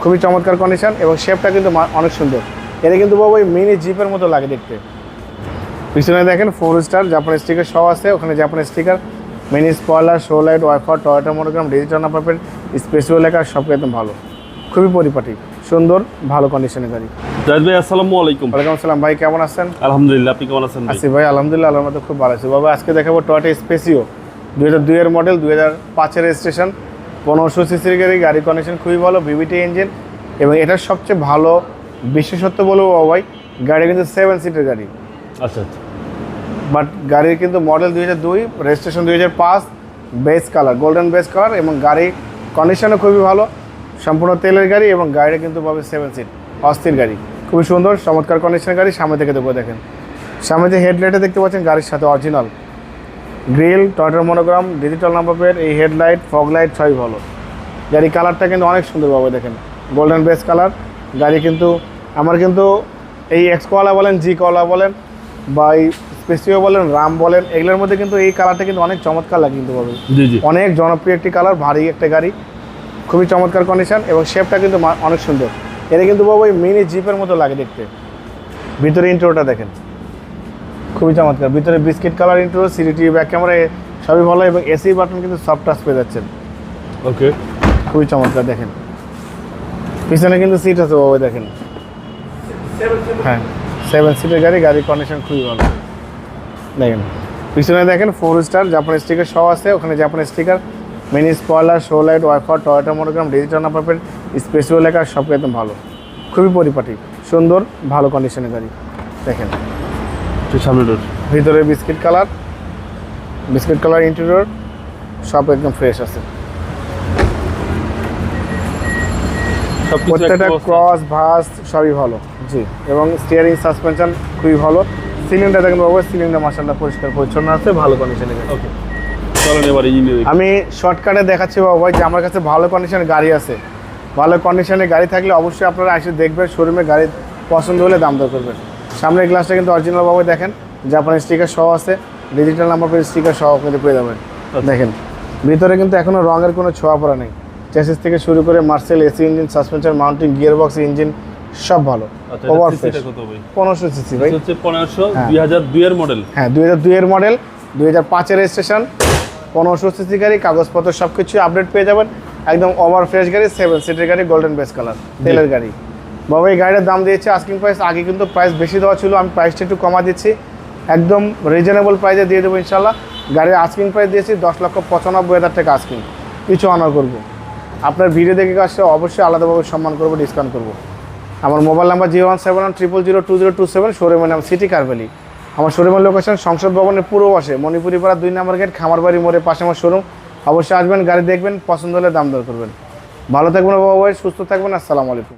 খুবই চমৎকার কন্ডিশন এবং শেপটা কিন্তু অনেক সুন্দর। এটা কিন্তু বাবা ওই মিনি জিপের মতো লাগে দেখতে। পিছনে দেখেন 4 স্টার জাপান স্টিকার সহ আছে, ওখানে Japan sticker, mini spoiler, show light, wiper, Toyota monogram, digital number plate, Spacio লেখা, সব একদম ভালো, খুবই পরিপাটি, সুন্দর, ভালো কন্ডিশনের গাড়ি। জাহিদ ভাই আসসালামু আলাইকুম। ওয়ালাইকুম আসসালাম ভাই, কেমন আছেন? আলহামদুলিল্লাহ, আপনি কেমন আছেন? আছি ভাই, আলহামদুলিল্লাহ, আল্লাহর মতো খুব ভালো আছি। বাবা আজকে দেখাবো টয়োটা স্পেসিও 2002 এর মডেল, 2005 এর রেজিস্ট্রেশন, 1500 সিসির গাড়ি। গাড়ি কন্ডিশন খুবই ভালো, ভিভিটি ইঞ্জিন, এবং এটার সবচেয়ে ভালো বিশেষত্ব বলবো বাবা ভাই, গাড়ি কিন্তু 7 সিটের গাড়ি। আচ্ছা আচ্ছা। বাট গাড়ির কিন্তু model 2002, registration 2005, base colour, golden base colour, এবং গাড়ি কন্ডিশনও খুবই ভালো, সম্পূর্ণ তেলের গাড়ি, এবং গাড়িটা কিন্তু পাবে 7 সিট, অস্থির গাড়ি, খুবই সুন্দর চমৎকার কন্ডিশনের গাড়ি। সামনে থেকে দেবো, দেখেন সামনে যে হেডলাইটে দেখতে পাচ্ছেন গাড়ির সাথে অরিজিনাল গ্রিল, টয়োটার মনোগ্রাম, ডিজিটাল নাম্বার প্লেট, এই হেডলাইট, ফগ লাইট সবই ভালো। গাড়ি কালারটা কিন্তু অনেক সুন্দর পাবে, দেখেন গোল্ডেন বেস কালার। গাড়ি কিন্তু আমার কিন্তু এই এক্স কলা বলেন, জি কলা বলেন, বা এই স্পেসিও বলেন, রাম বলেন, এগুলোর মধ্যে কিন্তু এই কালারটা কিন্তু অনেক চমৎকার লাগে কিন্তু পাবে। জি জি, অনেক জনপ্রিয় একটি কালার, ভারী একটা গাড়ি, খুবই চমৎকার কন্ডিশন এবং শেপটা কিন্তু অনেক সুন্দর। এটা কিন্তু বাবা ওই মিনি জিপের মতো লাগে দেখতে। ভিতরে ইন্ট্রোটা দেখেন খুবই চমৎকার, ভিতরে biscuit colour intro, CDT, back camera সবই ভালো, এবং এসি বাটন কিন্তু সফট টাচ পেয়ে যাচ্ছেন। ওকে, খুবই চমৎকার। দেখেন পিছনে কিন্তু সিট আছে বাবা, দেখেন হ্যাঁ 7 সিটের গাড়ি, গাড়ির কন্ডিশন খুবই ভালো। দেখেন পিছনে দেখেন 4 স্টার জাপান স্টিকার সহ আছে, ওখানে Japan sticker, mini spoiler, show light, wiper, Toyota monogram, digital number plate, Spacio লেখা, সব একদম ভালো, খুবই পরিপাটি, সুন্দর, ভালো কন্ডিশনের গাড়ি। দেখেন সামনে ডোর, ভিতরে বিস্কিট কালার ইন্টেরিয়র, সব একদম ফ্রেশ আছে। প্রত্যেকটা ক্রস ভাস সবই ভালো, জি, এবং স্টিয়ারিং সাসপেনশন খুবই ভালো। সিলিন্ডার দেখেন বাবা, সিলিন্ডার মাশাআল্লাহ পরিষ্কার পরিচ্ছন্ন আছে, ভালো কন্ডিশনে। ওকে, চলেন এবার ইঞ্জিন। আমি শর্টকাটে দেখাচ্ছি বাবা ভাই যে আমার কাছে ভালো কন্ডিশনের গাড়ি আছে। ভালো কন্ডিশনের গাড়ি থাকলে অবশ্যই আপনারা এসে দেখবেন, শোরুমে গাড়ি পছন্দ হলে দাম দর করবেন। সামনের গ্লাসটা কিন্তু অরিজিনাল বাবা, দেখেন জাপানি স্টিকার সহ আছে, ডিজিটাল নাম্বার প্লেট স্টিকার সহ কিন্তু পেয়ে যাবেন। দেখেন ভিতরে কিন্তু এখনও রঙের কোনো ছোঁয়া পড়া নেই। চেসিস থেকে শুরু করে Marcel, AC engine, suspension, mounting, gear box, engine সব ভালো। Over fresh. 1500 সিসি ভাই, হচ্ছে 1500, 2002 এর মডেল। হ্যাঁ 2002 এর মডেল, 2005 এর রেজিস্ট্রেশন, 1500 সিসি গাড়ি, কাগজপত্র সব কিছু আপডেট পেয়ে যাবেন। একদম ওভার ফ্রেশ গাড়ি, 7 সিটের গাড়ি, গোল্ডেন বেস কালার, তেলের গাড়ি। বাবা এই গাড়ির দাম দিয়েছে আস্কিং প্রাইস, আগে কিন্তু প্রাইস বেশি দেওয়া ছিল, আমি প্রাইসটা একটু কমা দিচ্ছি, একদম রিজনেবল প্রাইসে দিয়ে দেবো ইনশাল্লাহ। গাড়ির আস্কিং প্রাইস দিয়েছি 10,95,000 টাকা আস্কিং, কিছু অনার করবো। আপনার ভিডিও দেখে আসলে অবশ্যই আলাদাভাবে সম্মান করবো, ডিসকাউন্ট করবো। আমার মোবাইল নাম্বার 01710002027, শোরুমের নাম সিটি কার ভ্যালি। আমার শোরুমের লোকেশন সংসদ ভবনের পূর্ব পাশে, মণিপুরি পাড়া 2 নম্বর গেট, খামারবাড়ি মোড়ের পাশে আমার শোরুম। অবশ্যই আসবেন, গাড়ি দেখবেন, পছন্দ হলে দাম দর করবেন। ভালো থাকবেন বাবা ভাই, সুস্থ থাকবেন, আসসালামু আলাইকুম।